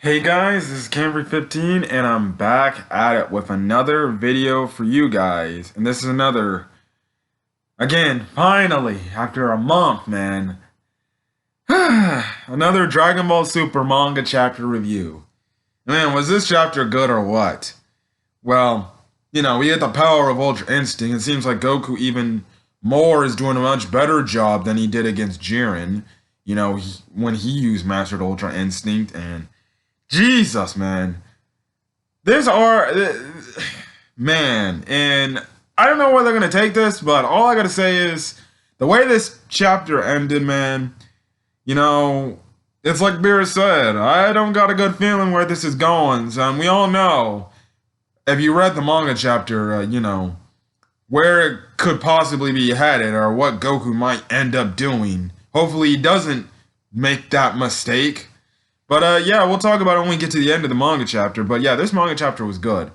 Hey guys, this is Camry15 and I'm back at it with another video for you guys. And this is again, finally, after a month, man, another Dragon Ball Super manga chapter review. Man, was this chapter good or what? Well, we get the power of Ultra Instinct. It seems like Goku even more is doing a much better job than he did against Jiren, when he used Mastered Ultra Instinct. And Jesus, man. There's are man, and I don't know where they're gonna take this, but all I gotta say is the way this chapter ended, man. It's like Beer said. I don't got a good feeling where this is going. So we all know, if you read the manga chapter, where it could possibly be headed or what Goku might end up doing. Hopefully, he doesn't make that mistake. But yeah, we'll talk about it when we get to the end of the manga chapter. But yeah, this manga chapter was good.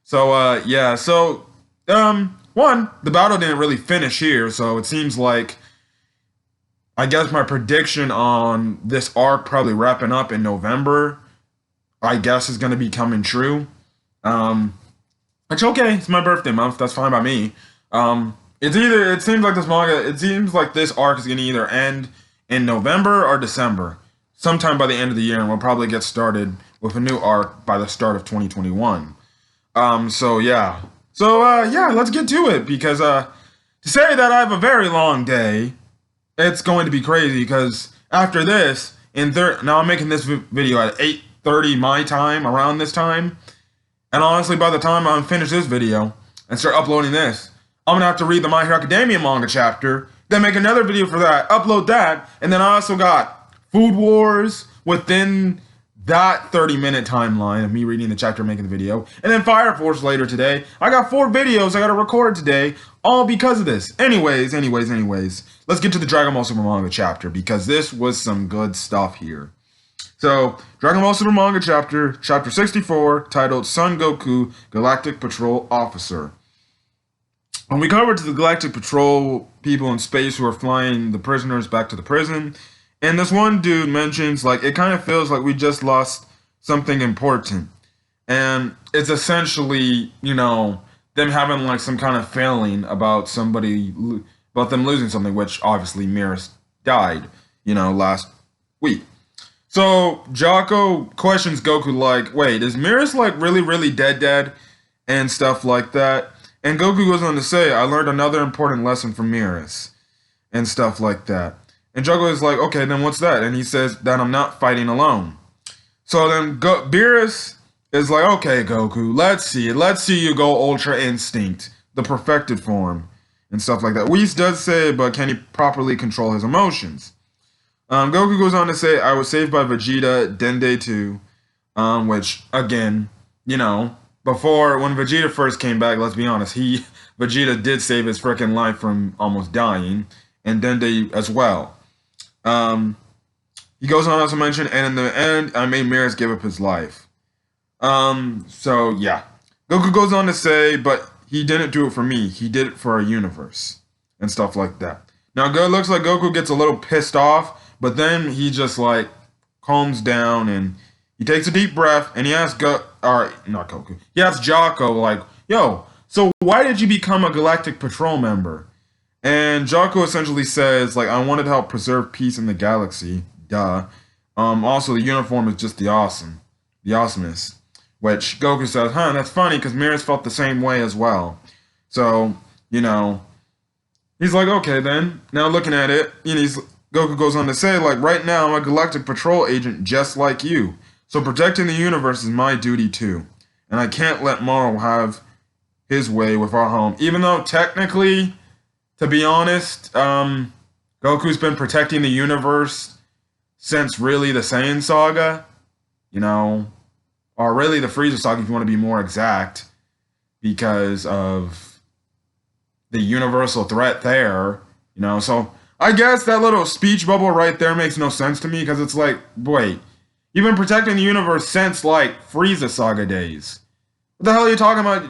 So yeah, so one, the battle didn't really finish here, so it seems like I guess my prediction on this arc probably wrapping up in November, I guess is gonna be coming true. It's okay, it's my birthday month, that's fine by me. It seems like this arc is gonna either end in November or December. Sometime by the end of the year, and we'll probably get started with a new arc by the start of 2021. So yeah. Yeah, let's get to it, because to say that I have a very long day, it's going to be crazy, because after this, now I'm making this video at 8:30 my time, around this time, and honestly, by the time I finish this video and start uploading this, I'm gonna have to read the My Hero Academia manga chapter, then make another video for that, upload that, and then I also got Food Wars within that 30-minute timeline of me reading the chapter and making the video. And then Fire Force later today. I got 4 videos I gotta record today, all because of this. Anyways, let's get to the Dragon Ball Super Manga chapter, because this was some good stuff here. So, Dragon Ball Super Manga chapter 64, titled Son Goku, Galactic Patrol Officer. When we covered to the Galactic Patrol people in space who are flying the prisoners back to the prison, and this one dude mentions, like, it kind of feels like we just lost something important. And it's essentially, them having, like, some kind of failing about about them losing something, which obviously Miras died, last week. So Jocko questions Goku, like, wait, is Miras, like, really dead? And stuff like that. And Goku goes on to say, I learned another important lesson from Miras. And stuff like that. And Jocko is like, okay, then what's that? And he says that I'm not fighting alone. So then Beerus is like, okay, Goku, let's see you go Ultra Instinct, the perfected form, and stuff like that. Whis does say, but can he properly control his emotions? Goku goes on to say, I was saved by Vegeta, Dende too, which, again, before, when Vegeta first came back, let's be honest, Vegeta did save his freaking life from almost dying, and Dende as well. He goes on to mention, and in the end, I made Miras give up his life. So yeah. Goku goes on to say, but he didn't do it for me. He did it for our universe. And stuff like that. Now, it looks like Goku gets a little pissed off, but then he just, like, calms down, and he takes a deep breath, and he asks he asks Jocko, like, yo, so why did you become a Galactic Patrol member? And Jocko essentially says, like, I wanted to help preserve peace in the galaxy. Duh. Also, the uniform is just the awesomeness. Which Goku says, that's funny, because Miras felt the same way as well. So, he's like, okay then. Now looking at it, Goku goes on to say, like, right now I'm a Galactic Patrol agent just like you. So protecting the universe is my duty too. And I can't let Moro have his way with our home. Even though technically, to be honest, Goku's been protecting the universe since really the Saiyan Saga, or really the Frieza Saga if you want to be more exact, because of the universal threat there, So I guess that little speech bubble right there makes no sense to me, because it's like, wait, you've been protecting the universe since, like, Frieza Saga days. What the hell are you talking about?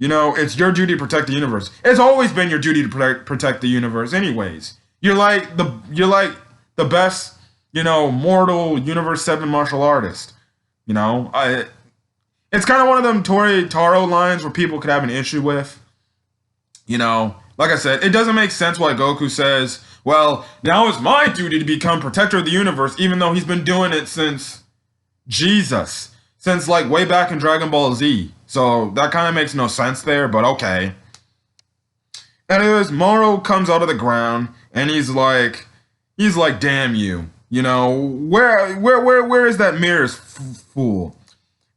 It's your duty to protect the universe. It's always been your duty to protect the universe anyways. You're like the best mortal Universe 7 martial artist. It's kind of one of them Tori Taro lines where people could have an issue with. Like I said, it doesn't make sense why Goku says, well, now it's my duty to become protector of the universe, even though he's been doing it since Jesus, since like way back in Dragon Ball Z. So that kind of makes no sense there, but okay. Anyways, Moro comes out of the ground and he's like, damn you. Where is that mirror's fool?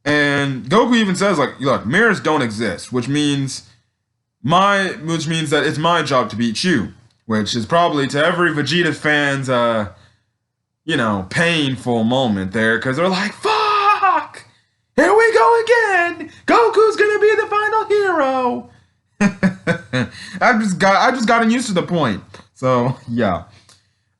And Goku even says, like, look, mirrors don't exist, which means that it's my job to beat you, which is probably to every Vegeta fan's painful moment there, because they're like, fuck! Here we go again! Goku's gonna be the final hero! I've just gotten used to the point. So yeah.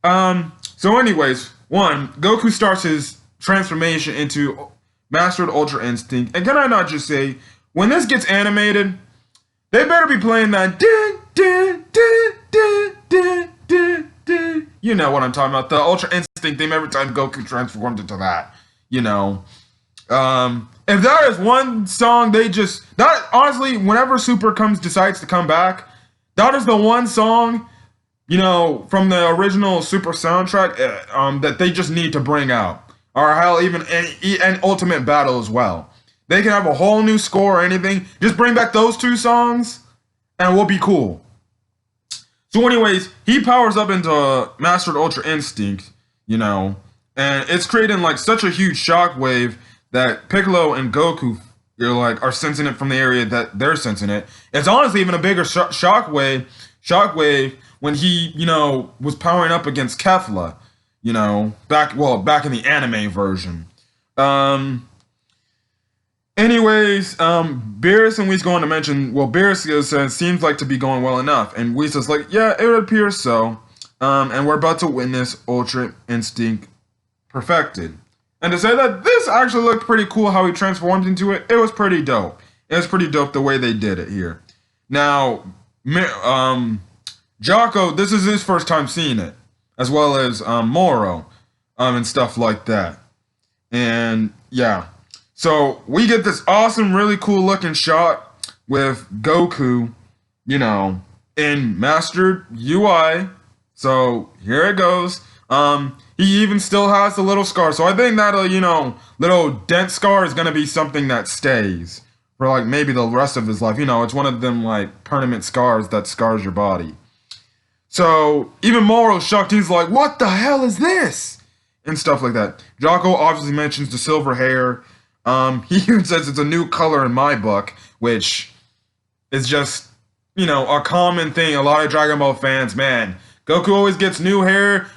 So anyways, Goku starts his transformation into Mastered Ultra Instinct. And can I not just say, when this gets animated, they better be playing that you know what I'm talking about, the Ultra Instinct theme every time Goku transformed into that. If that is one song that honestly, whenever Super decides to come back, that is the one song, from the original Super soundtrack, that they just need to bring out. Or hell, even an Ultimate Battle as well. They can have a whole new score or anything. Just bring back those two songs, and we'll be cool. So anyways, he powers up into Mastered Ultra Instinct, and it's creating like such a huge shockwave that Piccolo and Goku are sensing it from the area that they're sensing it. It's honestly even a bigger shockwave when he, was powering up against Kefla, back in the anime version. Beerus and Whis going to mention, Beerus says, seems like to be going well enough. And Whis is like, yeah, it would appear so. And we're about to witness Ultra Instinct perfected. And to say that this actually looked pretty cool how he transformed into it, it was pretty dope. It was pretty dope the way they did it here. Now, Jocko, this is his first time seeing it, as well as Moro, and stuff like that. And yeah. So we get this awesome, really cool looking shot with Goku, in Mastered UI. So here it goes. He even still has the little scar. So I think that, little dent scar is going to be something that stays for like maybe the rest of his life. It's one of them like permanent scars that scars your body. So even Moro's shocked. He's like, what the hell is this? And stuff like that. Jocko obviously mentions the silver hair. He even says it's a new color in my book, which is just, a common thing. A lot of Dragon Ball fans, man, Goku always gets new hair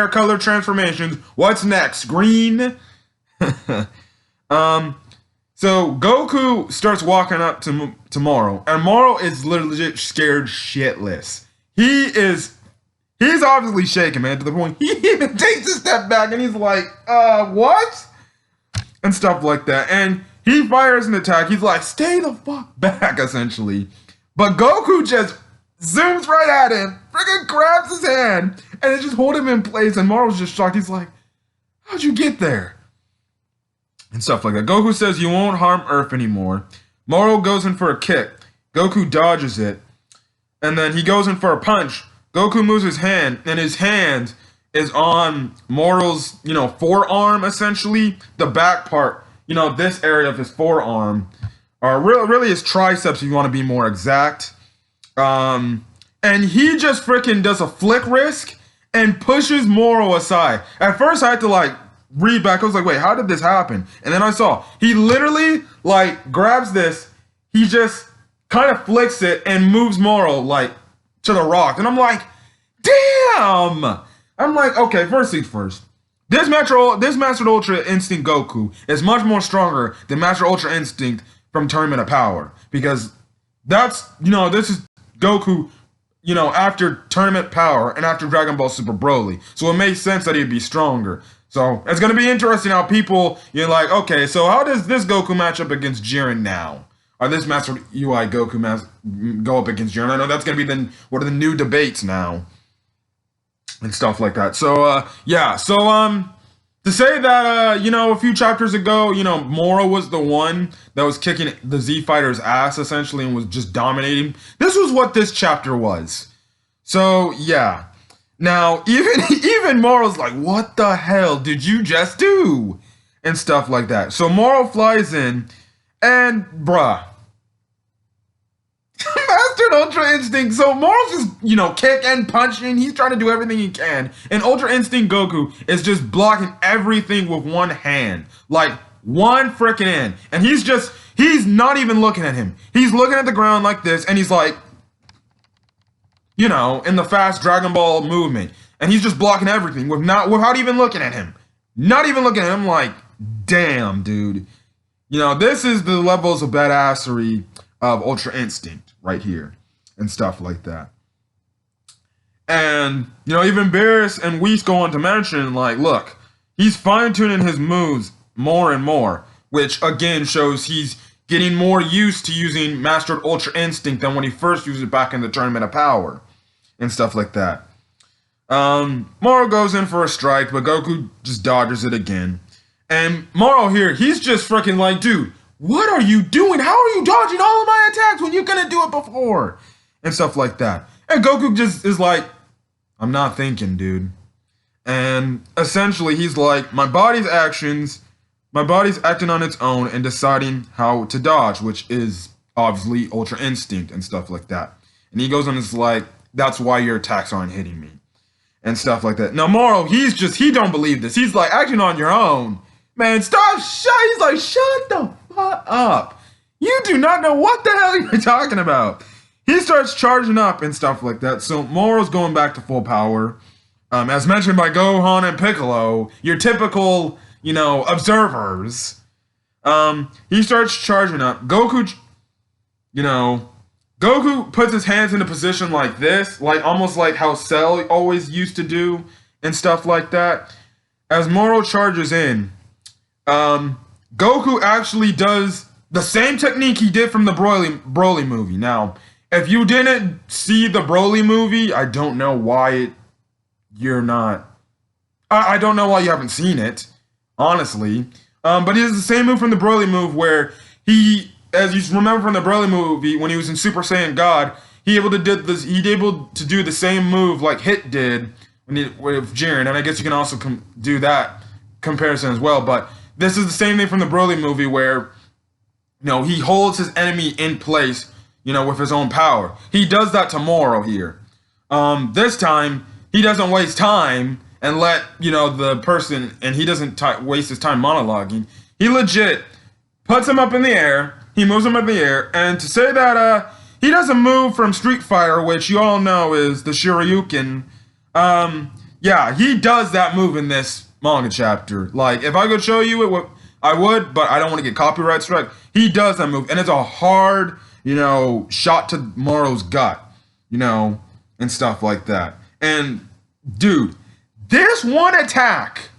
color transformations. What's next? Green? So Goku starts walking up to Moro, and Moro is literally scared shitless. He's obviously shaking, man, to the point he even takes a step back and he's like, what? And stuff like that. And he fires an attack. He's like, stay the fuck back, essentially. But Goku just zooms right at him, freaking grabs his hand, and it just hold him in place. And Moro's just shocked. He's like, how'd you get there? And stuff like that. Goku says you won't harm Earth anymore. Moro goes in for a kick. Goku dodges it. And then he goes in for a punch. Goku moves his hand, and his hand is on Moro's, forearm, essentially. The back part, this area of his forearm. Or really his triceps, if you want to be more exact. And he just freaking does a flick risk and pushes Moro aside. At first, I had to, read back. I was like, wait, how did this happen? And then I saw, he literally, grabs this. He just kind of flicks it and moves Moro, to the rock. And I'm like, damn! I'm like, okay, first things first. This Mastered Ultra Instinct Goku is much more stronger than Master Ultra Instinct from Tournament of Power. Because that's, this is Goku, after Tournament Power and after Dragon Ball Super Broly. So it makes sense that he'd be stronger. So it's going to be interesting how people, okay, so how does this Goku match up against Jiren now? Or this Master UI Goku go up against Jiren? I know that's going to be what are the new debates now. and stuff like that. So yeah, so to say that a few chapters ago, Moro was the one that was kicking the Z Fighter's ass essentially and was just dominating. This was what this chapter was. So yeah. Now even Moro's like, what the hell did you just do? And stuff like that. So Moro flies in and bruh. Mastered Ultra Instinct. So Moro's just, kicking, punching. He's trying to do everything he can. And Ultra Instinct Goku is just blocking everything with one hand. Like, one freaking hand. And he's not even looking at him. He's looking at the ground like this, and he's like, in the fast Dragon Ball movement. And he's just blocking everything without even looking at him. Not even looking at him, like, damn, dude. This is the levels of badassery of Ultra Instinct right here and stuff like that. And, even Beerus and Whis go on to mention, like, look, he's fine-tuning his moves more and more, which, again, shows he's getting more used to using Mastered Ultra Instinct than when he first used it back in the Tournament of Power and stuff like that. Moro goes in for a strike, but Goku just dodges it again. And Moro here, he's just freaking like, dude, what are you doing? How are you dodging all of my attacks when you couldn't do it before? And stuff like that. And Goku just is like, I'm not thinking, dude. And essentially he's like, my body's acting on its own and deciding how to dodge, which is obviously Ultra Instinct and stuff like that. And he goes on and is like, that's why your attacks aren't hitting me. And stuff like that. Now Moro, he don't believe this. He's like, acting on your own. Man, he's like, shut the fuck up. You do not know what the hell you're talking about. He starts charging up and stuff like that. So Moro's going back to full power. As mentioned by Gohan and Piccolo, your typical, observers. He starts charging up. Goku puts his hands in a position like this, like almost like how Cell always used to do and stuff like that. As Moro charges in, Goku actually does the same technique he did from the Broly movie. Now, if you didn't see the Broly movie, I don't know why you're not. I don't know why you haven't seen it, honestly. But he does the same move from the Broly move where he, as you remember from the Broly movie, when he was in Super Saiyan God, he able to do the same move like Hit did with Jiren, and I guess you can also do that comparison as well. But this is the same thing from the Broly movie where, he holds his enemy in place, with his own power. He does that to Moro here. This time, he doesn't waste time and let, the person, and he doesn't waste his time monologuing. He legit puts him up in the air, he moves him in the air, and to say that he doesn't move from Street Fighter, which you all know is the Shoryuken, yeah, he does that move in this manga chapter. Like, if I could show you it, I would, but I don't want to get copyright strike. He does that move, and it's a hard, shot to Moro's gut, and stuff like that. And, dude, this one attack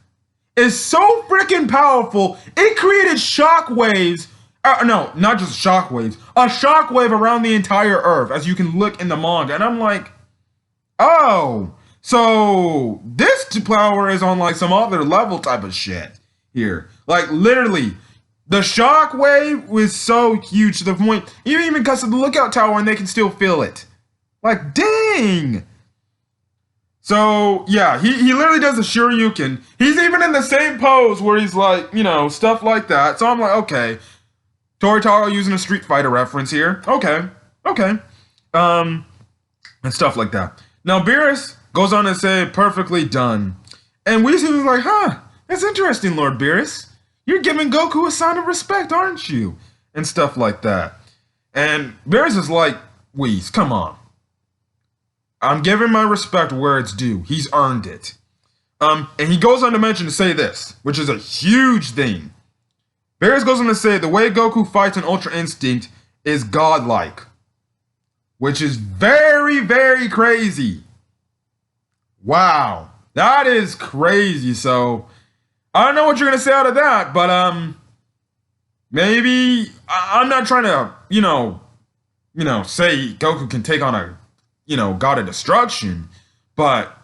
is so freaking powerful, it created shockwaves. No, not just shockwaves. A shockwave around the entire Earth, as you can look in the manga. And I'm like, oh, so this power is on like some other level type of shit here. Like literally, the shockwave was so huge to the point you even cuts to the lookout tower and they can still feel it. Like, dang. So yeah, he literally does a Shoryuken. He's even in the same pose where he's like, stuff like that. So I'm like, okay. Toritaro using a Street Fighter reference here. Okay. And stuff like that. Now Beerus goes on to say, perfectly done. And Whis was like, huh, that's interesting, Lord Beerus. You're giving Goku a sign of respect, aren't you? And stuff like that. And Beerus is like, Whis, come on. I'm giving my respect where it's due. He's earned it. And he goes on to mention to say this, which is a huge thing. Beerus goes on to say the way Goku fights in Ultra Instinct is godlike, which is very, very crazy. Wow, that is crazy. So I don't know what you're gonna say out of that, but maybe I'm not trying to say Goku can take on a god of destruction, but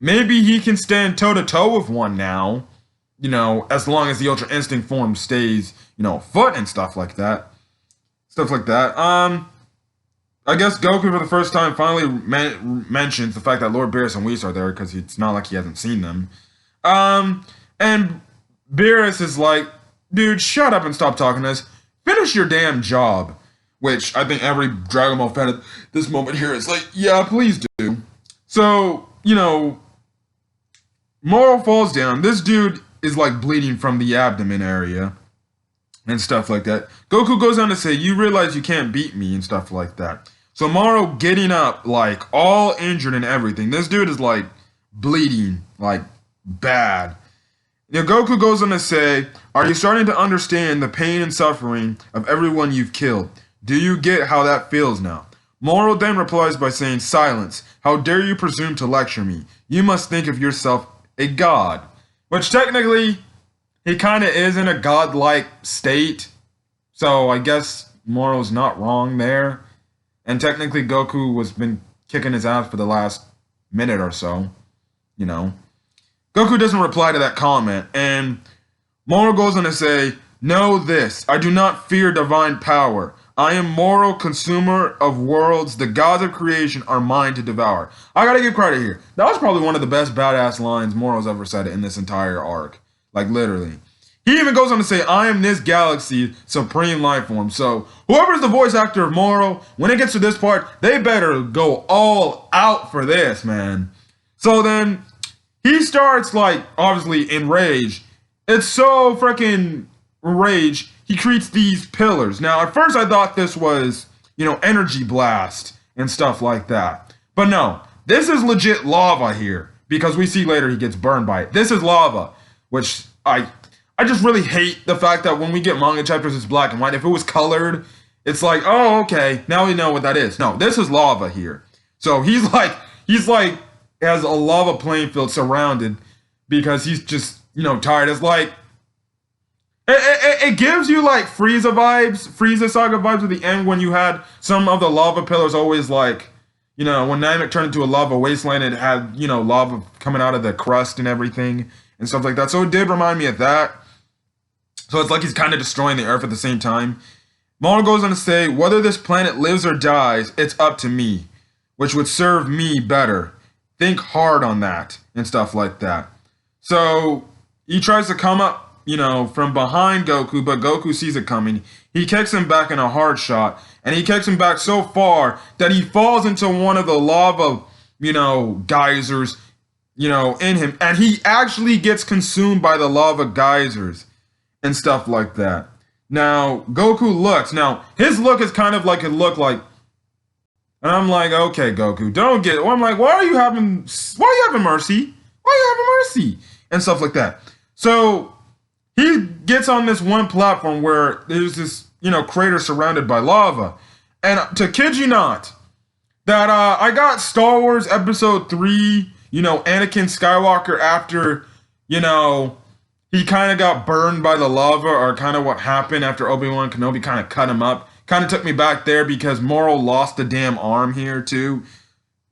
maybe he can stand toe-to-toe with one now, as long as the Ultra Instinct form stays, foot and stuff like that. I guess Goku for the first time finally mentions the fact that Lord Beerus and Whis are there, because it's not like he hasn't seen them. And Beerus is like, dude, shut up and stop talking to us. Finish your damn job. Which I think every Dragon Ball fan at this moment here is like, yeah, please do. So, Moro falls down. This dude is like bleeding from the abdomen area and stuff like that. Goku goes on to say, you realize you can't beat me and stuff like that. So Moro getting up, like all injured and everything. This dude is like bleeding, like bad. Goku goes on to say, are you starting to understand the pain and suffering of everyone you've killed? Do you get how that feels now? Moro then replies by saying, silence. How dare you presume to lecture me? You must think of yourself a god. Which technically, he kind of is in a godlike state. So I guess Moro's not wrong there. And technically Goku has been kicking his ass for the last minute or so. Goku doesn't reply to that comment. And Moro goes on to say, know this. I do not fear divine power. I am Moro, consumer of worlds. The gods of creation are mine to devour. I gotta give credit here. That was probably one of the best badass lines Moro's ever said in this entire arc. Like, literally. He even goes on to say, I am this galaxy's supreme life form. So, whoever's the voice actor of Moro, when it gets to this part, they better go all out for this, man. So then, he starts, like, obviously enraged. It's so freaking enraged. He creates these pillars. Now, at first I thought this was, energy blast and stuff like that. But no, this is legit lava here, because we see later he gets burned by it. This is lava, which I just really hate the fact that when we get manga chapters, it's black and white. If it was colored, it's like, oh, okay, now we know what that is. No, this is lava here. So he's like has a lava playing field surrounded because he's just, tired. It's like, it gives you like Frieza Saga vibes at the end, when you had some of the lava pillars always like, when Namek turned into a lava wasteland, it had, lava coming out of the crust and everything and stuff like that. So it did remind me of that. So it's like he's kind of destroying the earth at the same time. Moro goes on to say, whether this planet lives or dies, it's up to me, which would serve me better. Think hard on that and stuff like that. So he tries to come up, from behind Goku, but Goku sees it coming. He kicks him back in a hard shot, and he kicks him back so far that he falls into one of the lava, geysers, in him. And he actually gets consumed by the lava geysers and stuff like that. Now, Goku looks. Now, his look is kind of like it looked like, and I'm like, okay, Goku, don't get it. Well, I'm like, why are you having mercy? Why are you having mercy? And stuff like that. So he gets on this one platform where there's this, crater surrounded by lava. And to kid you not, that I got Star Wars Episode 3, Anakin Skywalker after, he kind of got burned by the lava, or kind of what happened after Obi-Wan Kenobi kind of cut him up. Kind of took me back there because Moro lost the damn arm here too.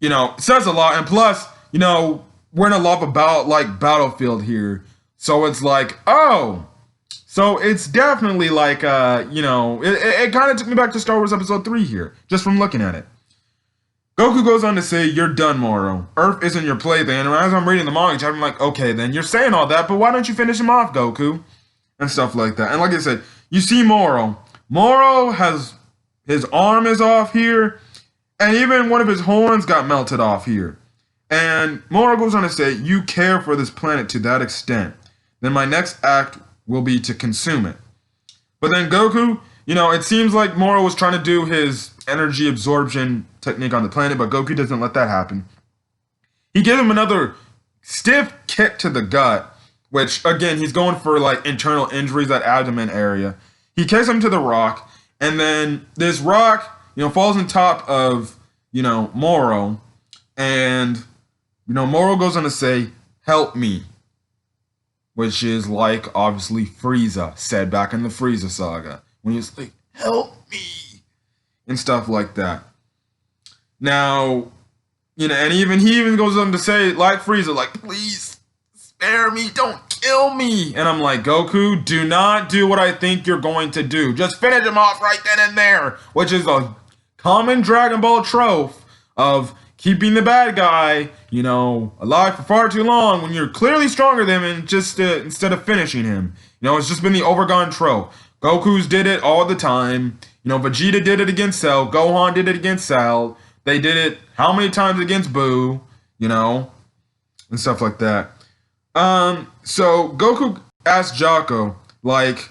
It says a lot. And plus, we're in a lava battlefield here. So it's like, oh, so it's definitely like, it kind of took me back to Star Wars Episode 3 here, just from looking at it. Goku goes on to say, you're done, Moro. Earth isn't your plaything. And as I'm reading the manga, I'm like, okay, then you're saying all that, but why don't you finish him off, Goku? And stuff like that. And like I said, you see Moro. Moro has, his arm is off here, and even one of his horns got melted off here. And Moro goes on to say, you care for this planet to that extent. Then my next act will be to consume it. But then Goku, it seems like Moro was trying to do his energy absorption technique on the planet, but Goku doesn't let that happen. He gives him another stiff kick to the gut, which, again, he's going for, like, internal injuries, that abdomen area. He kicks him to the rock, and then this rock, falls on top of, Moro, and, Moro goes on to say, help me. Which is like, obviously, Frieza said back in the Frieza saga. When he was like, help me! And stuff like that. Now, and he even goes on to say, like Frieza, like, please spare me, don't kill me. And I'm like, Goku, do not do what I think you're going to do. Just finish him off right then and there, which is a common Dragon Ball trope of keeping the bad guy, alive for far too long when you're clearly stronger than him, and just instead of finishing him. It's just been the overgone trope. Goku's did it all the time. Vegeta did it against Cell. Gohan did it against Cell. They did it how many times against Boo, and stuff like that. So Goku asked Jocko, like,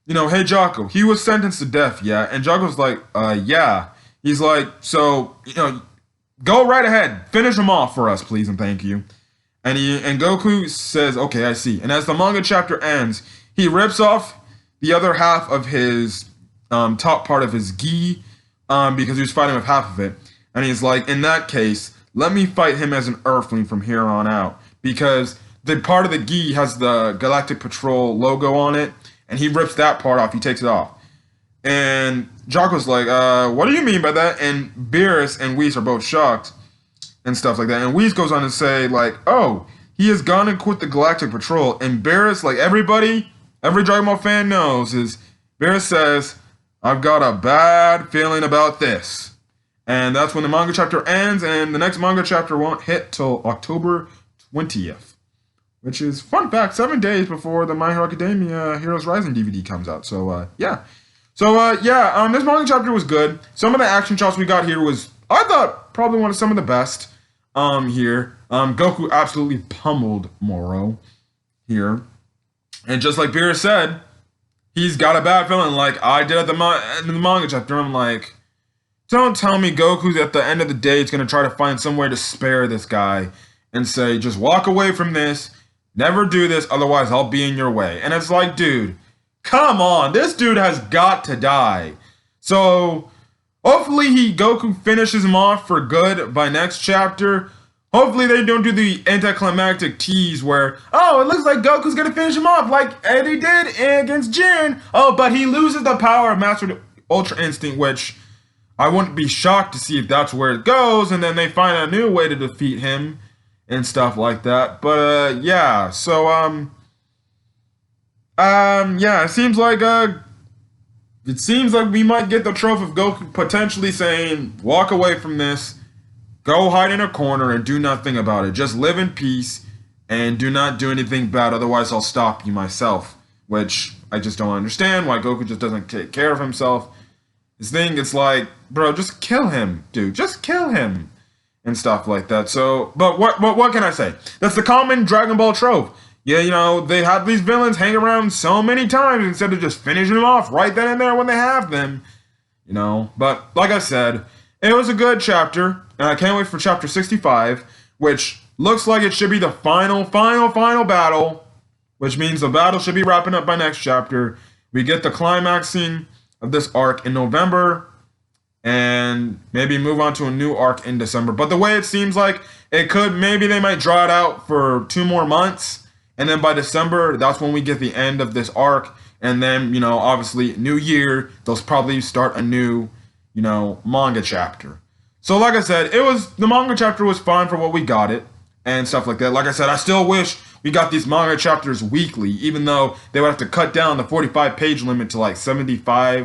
hey Jocko, he was sentenced to death, yeah? And Jocko's like, yeah. He's like, so, go right ahead, finish him off for us, please and thank you. And Goku says, okay, I see. And as the manga chapter ends, he rips off the other half of his top part of his gi, because he was fighting with half of it. And he's like, in that case, let me fight him as an Earthling from here on out, because the part of the gi has the Galactic Patrol logo on it, and he rips that part off. He takes it off. And Jocko's like, what do you mean by that? And Beerus and Whis are both shocked and stuff like that. And Whis goes on to say, like, oh, he has gone and quit the Galactic Patrol. And Beerus, like every Dragon Ball fan knows, is Beerus says, I've got a bad feeling about this. And that's when the manga chapter ends, and the next manga chapter won't hit till October 20th. Which is, fun fact, 7 days before the My Hero Academia Heroes Rising DVD comes out. So, yeah. So, this manga chapter was good. Some of the action shots we got here was, I thought, probably one of some of the best here. Goku absolutely pummeled Moro here. And just like Beerus said, he's got a bad feeling, like I did at the manga chapter. I'm like, don't tell me Goku's at the end of the day is going to try to find some way to spare this guy and say, just walk away from this, never do this, otherwise I'll be in your way. And it's like, dude, come on, this dude has got to die. So, hopefully Goku finishes him off for good by next chapter. Hopefully they don't do the anticlimactic tease where, oh, it looks like Goku's going to finish him off like Eddie did against Jin. Oh, but he loses the power of Master Ultra Instinct, which I wouldn't be shocked to see if that's where it goes, and then they find a new way to defeat him and stuff like that. But, yeah, so, yeah, it seems like we might get the trope of Goku potentially saying, walk away from this, go hide in a corner and do nothing about it. Just live in peace and do not do anything bad, otherwise I'll stop you myself. Which I just don't understand why Goku just doesn't take care of himself. His thing, it's like, bro, just kill him, dude. Just kill him. And stuff like that. So, but what can I say? That's the common Dragon Ball trope. Yeah, they have these villains hang around so many times instead of just finishing them off right then and there when they have them. But like I said, it was a good chapter, and I can't wait for chapter 65, which looks like it should be the final battle, which means the battle should be wrapping up by next chapter. We get the climaxing of this arc in November, and maybe move on to a new arc in December. But the way it seems like maybe they might draw it out for 2 more months, and then by December, that's when we get the end of this arc, and then, obviously, new year, they'll probably start a new, manga chapter. So like I said, the manga chapter was fine for what we got it, and stuff like that. Like I said, I still wish we got these manga chapters weekly, even though they would have to cut down the 45-page limit to like 17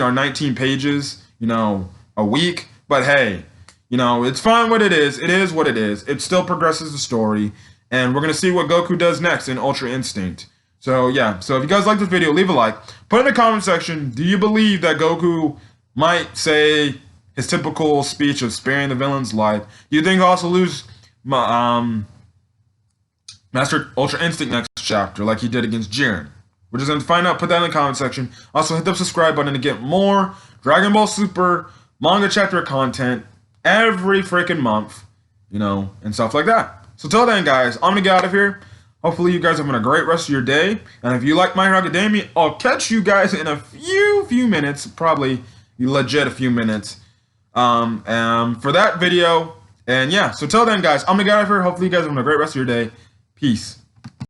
or 19 pages, a week. But hey, it's fine what it is. It is what it is. It still progresses the story. And we're going to see what Goku does next in Ultra Instinct. So yeah, so if you guys like this video, leave a like. Put in the comment section, do you believe that Goku might say his typical speech of sparing the villain's life? Do you think he'll also lose Master Ultra Instinct next chapter like he did against Jiren? We're just going to find out. Put that in the comment section. Also, hit the subscribe button to get more Dragon Ball Super manga chapter content every freaking month, and stuff like that. So till then, guys, I'm going to get out of here. Hopefully, you guys are having a great rest of your day. And if you like My Hero Academia, I'll catch you guys in a few minutes, probably legit a few minutes, for that video. And yeah, so till then, guys, I'm going to get out of here. Hopefully, you guys are having a great rest of your day. Peace.